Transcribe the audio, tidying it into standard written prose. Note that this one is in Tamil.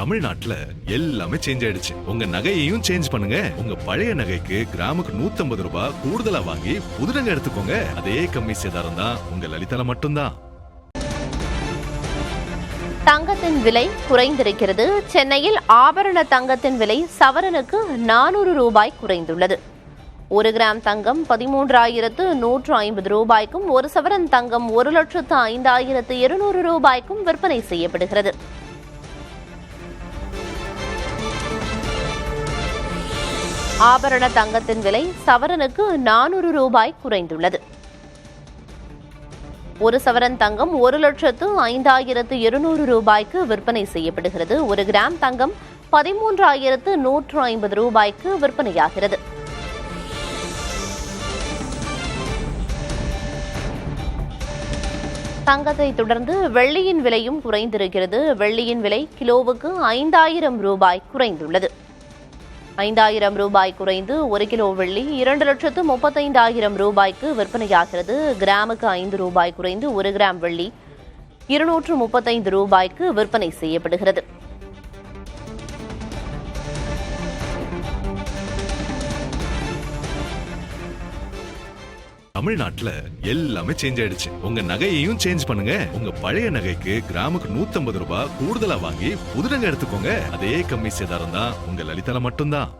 தமிழ்நாட்டுல எல்லாமே சேஞ்ச் ஆயிடுச்சு. உங்க நகையையும் சேஞ்ச் பண்ணுங்க. உங்க பழைய நகைக்கு கிராமுக்கு 150 ரூபாய் கூடுதலா வாங்கி புது நகை எடுத்துக்கோங்க. அதே கம்மி சேதாரம் தான் உங்க லலிதால மட்டும்தான். தங்கத்தின் விலை குறைந்திருக்கிறது. சென்னையில் ஆபரண தங்கத்தின் விலை சவரனுக்கு 400 ரூபாய் குறைந்துள்ளது. 1 கிராம் தங்கம் 13,150 ரூபாய்க்கும், 1 சவரன் தங்கம் 1,05,200 ரூபாய்க்கும் விற்பனை செய்யப்படுகிறது. ஆபரண தங்கத்தின் விலை சவரனுக்கு 400 ரூபாய் குறைந்துள்ளது. 1 சவரன் தங்கம் 1,05,200 ரூபாய்க்கு விற்பனை செய்யப்படுகிறது. 1 கிராம் தங்கம் 13,150 ரூபாய்க்கு விற்பனையாகிறது. தங்கத்தை தொடர்ந்து வெள்ளியின் விலையும் குறைந்திருக்கிறது. வெள்ளியின் விலை கிலோவுக்கு 5,000 ரூபாய் குறைந்துள்ளது. 5,000 ரூபாய் குறைந்து 1 கிலோ வெள்ளி 2,35,000 ரூபாய்க்கு விற்பனையாகிறது. கிராமுக்கு 5 ரூபாய் குறைந்து 1 கிராம் வெள்ளி 235 ரூபாய்க்கு விற்பனை செய்யப்படுகிறது. தமிழ்நாட்டுல எல்லாமே சேஞ்ச் ஆயிடுச்சு. உங்க நகையையும் சேஞ்ச் பண்ணுங்க. உங்க பழைய நகைக்கு கிராமுக்கு 150 ரூபாய் கூடுதலா வாங்கி புது நகை எடுத்துக்கோங்க. அதே கம்மி சேதாரம் தான் உங்க லலிதால மட்டும்தான்.